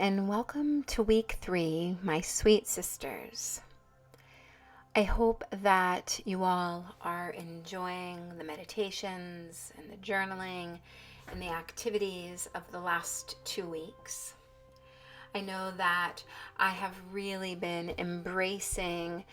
and welcome to week 3, my sweet sisters. I hope that you all are enjoying the meditations and the journaling and the activities of the last 2 weeks. I know that I have really been embracing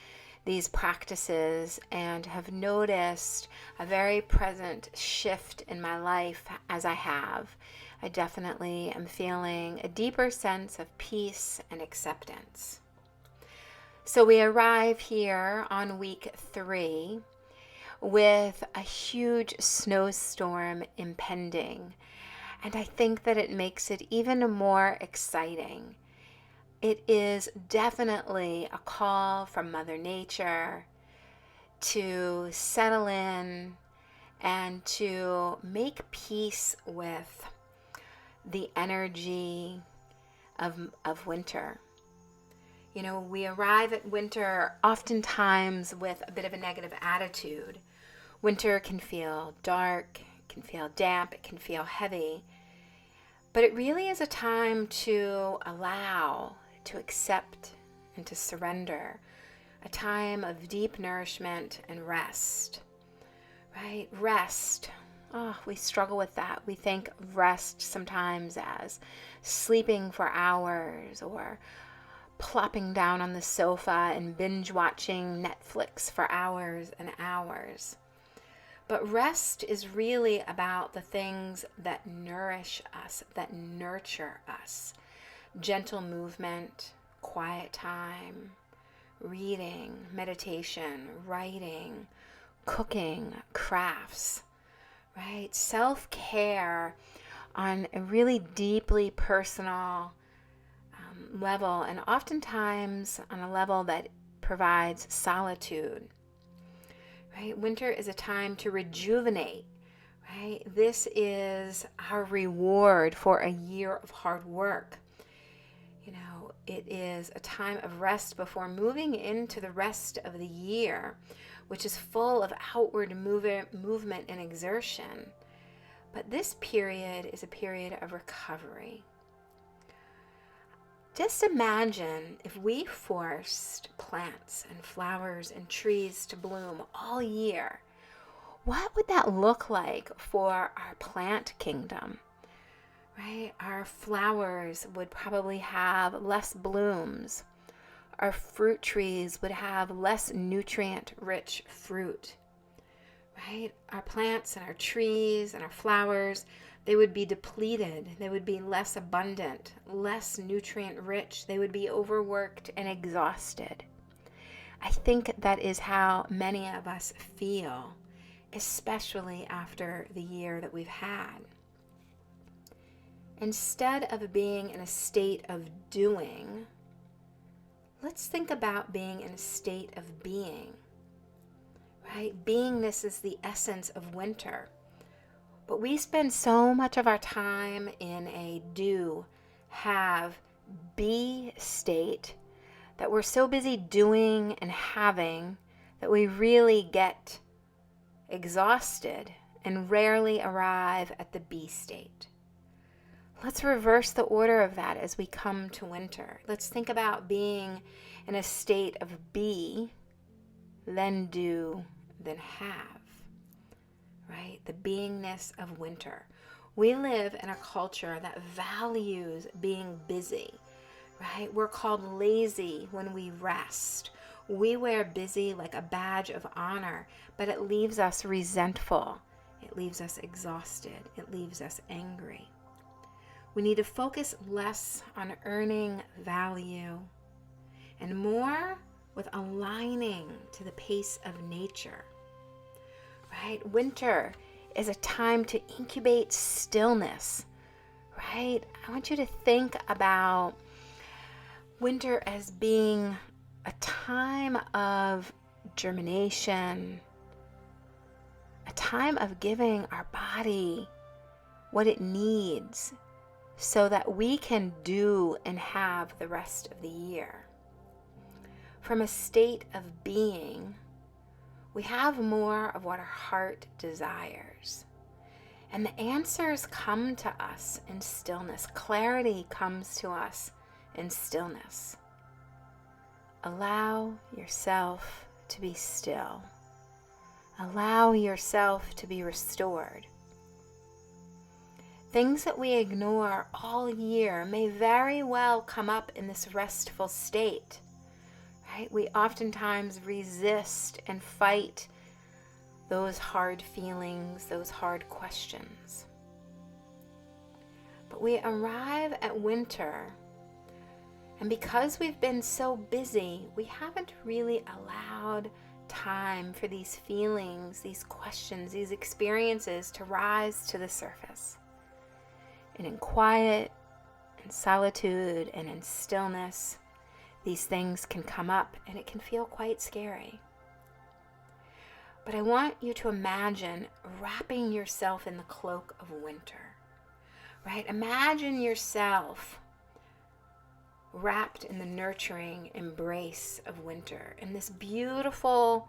these practices and have noticed a very present shift in my life as I have. I definitely am feeling a deeper sense of peace and acceptance. So we arrive here on week 3 with a huge snowstorm impending, and I think that it makes it even more exciting. It is definitely a call from Mother Nature to settle in and to make peace with the energy of winter. You know, we arrive at winter oftentimes with a bit of a negative attitude. Winter can feel dark, it can feel damp, it can feel heavy. But it really is a time to allow, to accept, and to surrender. A time of deep nourishment and rest. Right? Rest. Oh, we struggle with that. We think of rest sometimes as sleeping for hours or plopping down on the sofa and binge watching Netflix for hours and hours. But rest is really about the things that nourish us, that nurture us. Gentle movement, quiet time, reading, meditation, writing, cooking, crafts, right? Self-care on a really deeply personal level, and oftentimes on a level that provides solitude, right? Winter is a time to rejuvenate, right? This is our reward for a year of hard work. You know, it is a time of rest before moving into the rest of the year, which is full of outward movement and exertion. But this period is a period of recovery. Just imagine if we forced plants and flowers and trees to bloom all year. What would that look like for our plant kingdom? Right? Our flowers would probably have less blooms. Our fruit trees would have less nutrient-rich fruit. Right? Our plants and our trees and our flowers, they would be depleted. They would be less abundant, less nutrient-rich. They would be overworked and exhausted. I think that is how many of us feel, especially after the year that we've had. Instead of being in a state of doing, let's think about being in a state of being. Right? Beingness is the essence of winter. But we spend so much of our time in a do, have, be state that we're so busy doing and having that we really get exhausted and rarely arrive at the be state. Let's reverse the order of that as we come to winter. Let's think about being in a state of be, then do, then have. Right? The beingness of winter. We live in a culture that values being busy. Right? We're called lazy when we rest. We wear busy like a badge of honor, but it leaves us resentful. It leaves us exhausted. It leaves us angry. We need to focus less on earning value and more with aligning to the pace of nature. Right? Winter is a time to incubate stillness. Right? I want you to think about winter as being a time of germination, a time of giving our body what it needs so that we can do and have the rest of the year. From a state of being, we have more of what our heart desires. And the answers come to us in stillness. Clarity comes to us in stillness. Allow yourself to be still. Allow yourself to be restored. Things that we ignore all year may very well come up in this restful state, right? We oftentimes resist and fight those hard feelings, those hard questions. But we arrive at winter, and because we've been so busy, we haven't really allowed time for these feelings, these questions, these experiences to rise to the surface. And in quiet, in solitude, and in stillness, these things can come up and it can feel quite scary. But I want you to imagine wrapping yourself in the cloak of winter, right? Imagine yourself wrapped in the nurturing embrace of winter, in this beautiful,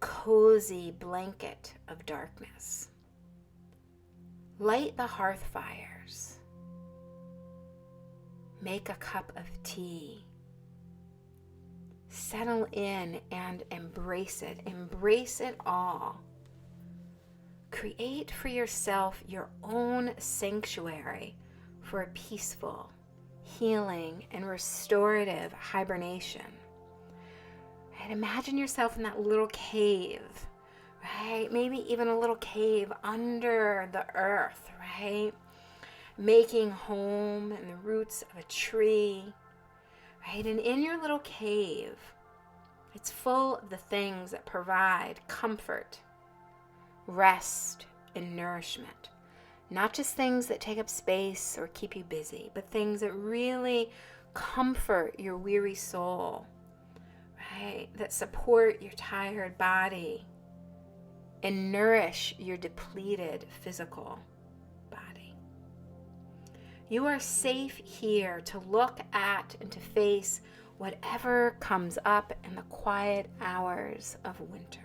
cozy blanket of darkness. Light the hearth fires. Make a cup of tea. Settle in and embrace it. Embrace it all. Create for yourself your own sanctuary for a peaceful, healing, and restorative hibernation. Right? Imagine yourself in that little cave, right? Maybe even a little cave under the earth, right? Making home in the roots of a tree, right? And in your little cave, it's full of the things that provide comfort, rest, and nourishment. Not just things that take up space or keep you busy, but things that really comfort your weary soul, right? That support your tired body and nourish your depleted physical body. You are safe here to look at and to face whatever comes up in the quiet hours of winter.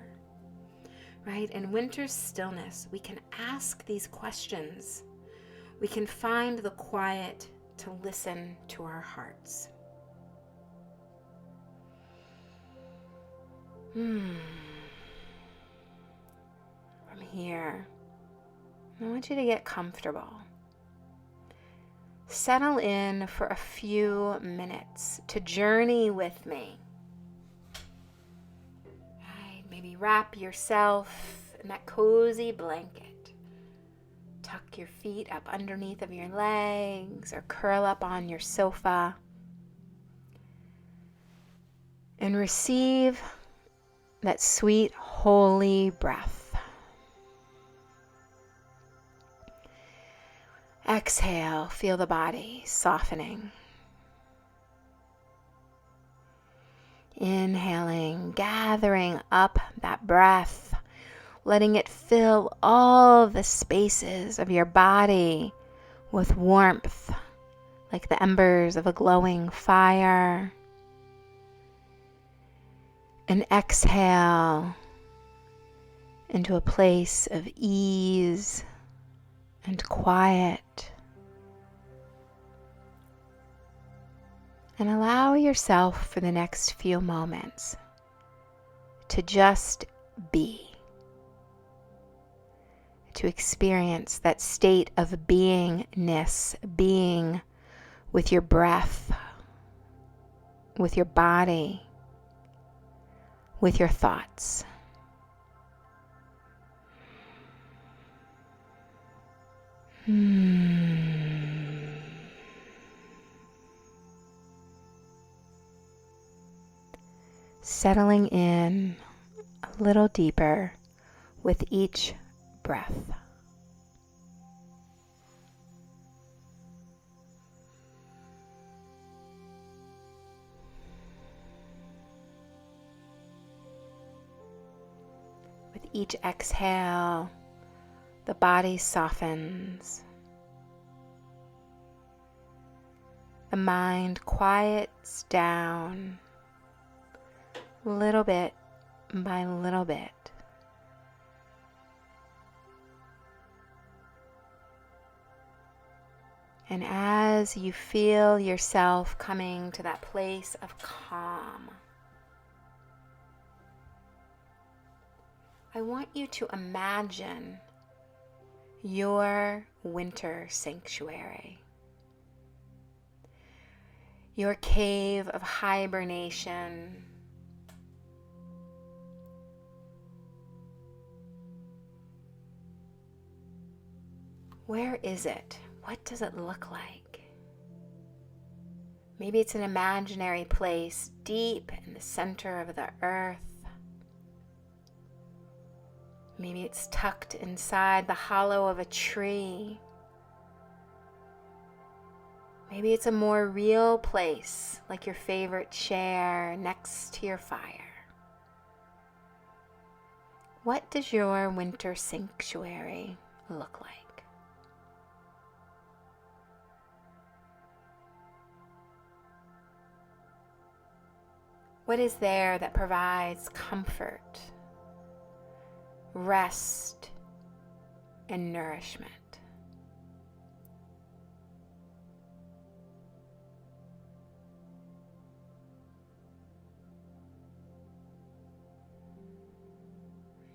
Right? In winter's stillness, we can ask these questions. We can find the quiet to listen to our hearts. From here, I want you to get comfortable. Settle in for a few minutes to journey with me. Maybe wrap yourself in that cozy blanket. Tuck your feet up underneath of your legs or curl up on your sofa. And receive that sweet, holy breath. Exhale, feel the body softening. Inhaling, gathering up that breath, letting it fill all the spaces of your body with warmth, like the embers of a glowing fire. And exhale into a place of ease and quiet. And allow yourself for the next few moments to just be, to experience that state of beingness, being with your breath, with your body, with your thoughts. Settling in a little deeper with each breath. With each exhale, the body softens. The mind quiets down little bit by little bit. And as you feel yourself coming to that place of calm, I want you to imagine your winter sanctuary, your cave of hibernation. Where is it? What does it look like? Maybe it's an imaginary place deep in the center of the earth. Maybe it's tucked inside the hollow of a tree. Maybe it's a more real place, like your favorite chair next to your fire. What does your winter sanctuary look like? What is there that provides comfort, rest, and nourishment?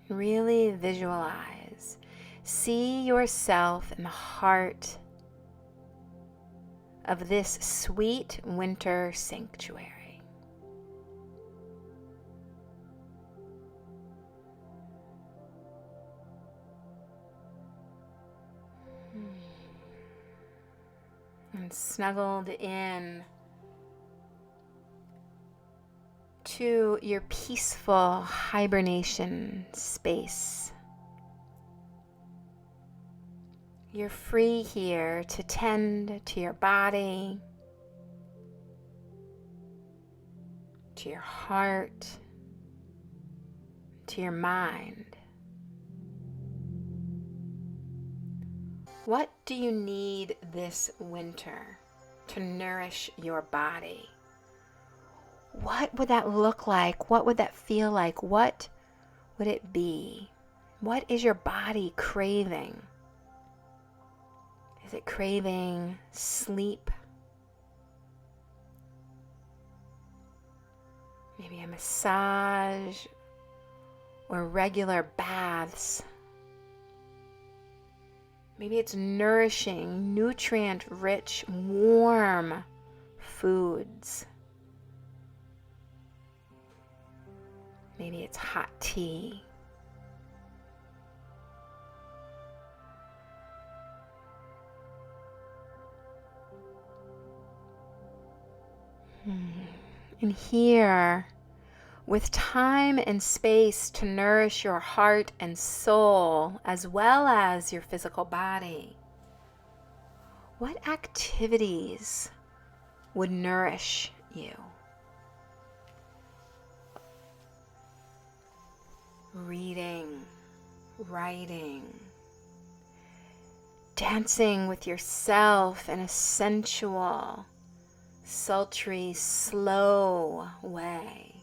Really visualize. See yourself in the heart of this sweet winter sanctuary. And snuggled in to your peaceful hibernation space. You're free here to tend to your body, to your heart, to your mind. What do you need this winter to nourish your body? What would that look like? What would that feel like? What would it be? What is your body craving? Is it craving sleep? Maybe a massage or regular baths. Maybe it's nourishing, nutrient-rich, warm foods. Maybe it's hot tea. And here, with time and space to nourish your heart and soul, as well as your physical body, what activities would nourish you? Reading, writing, dancing with yourself in a sensual, sultry, slow way.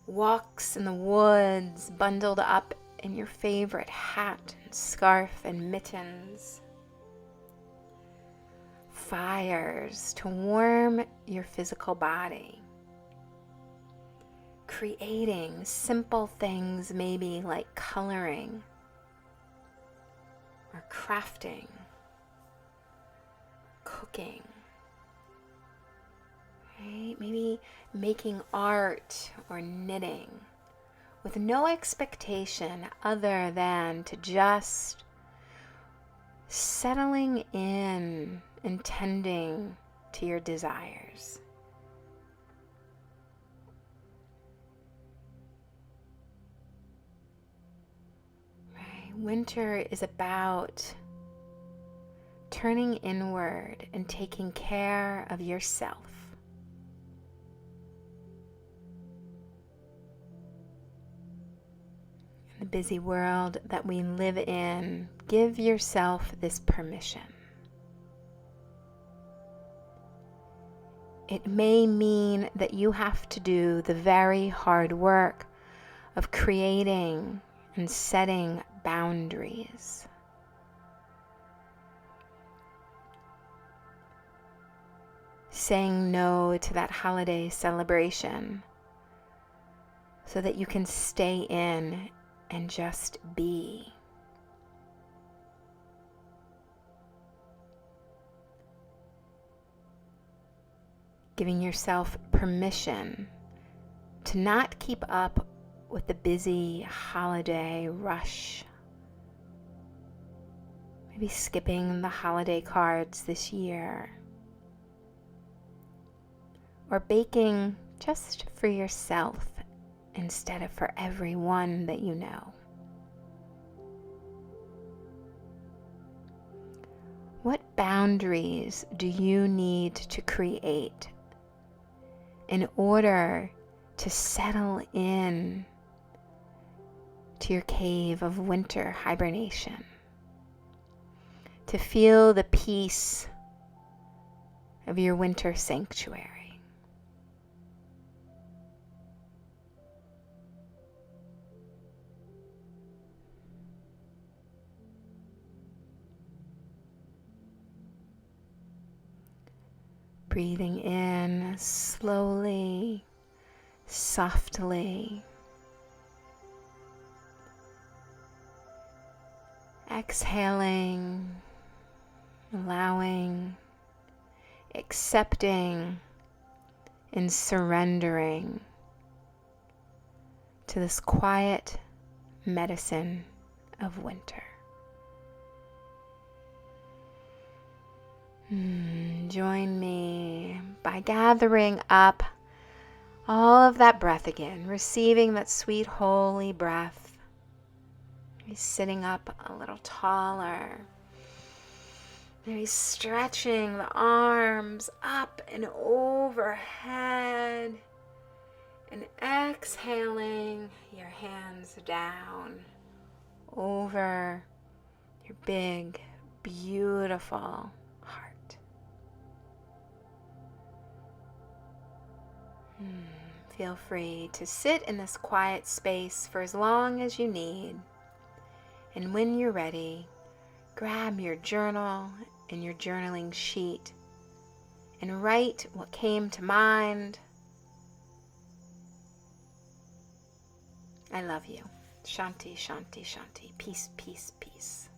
Walks in the woods, bundled up in your favorite hat and scarf and mittens. Fires to warm your physical body. Creating simple things, maybe like coloring or crafting, cooking. Right? Maybe making art or knitting with no expectation other than to just settling in and tending to your desires. Right? Winter is about turning inward and taking care of yourself. The busy world that we live in, give yourself this permission. It may mean that you have to do the very hard work of creating and setting boundaries. saying no to that holiday celebration so that you can stay in and just be. Giving yourself permission to not keep up with the busy holiday rush. Maybe skipping the holiday cards this year. Or baking just for yourself instead of for everyone that you know. What boundaries do you need to create in order to settle in to your cave of winter hibernation? To feel the peace of your winter sanctuary. Breathing in slowly, softly. Exhaling, allowing, accepting, and surrendering to this quiet medicine of winter. Join me by gathering up all of that breath again, receiving that sweet holy breath. Maybe sitting up a little taller. Maybe stretching the arms up and overhead. And exhaling your hands down over your big, beautiful heart. Feel free to sit in this quiet space for as long as you need. And when you're ready, grab your journal and your journaling sheet and write what came to mind. I love you. Shanti, Shanti, Shanti. Peace, peace, peace.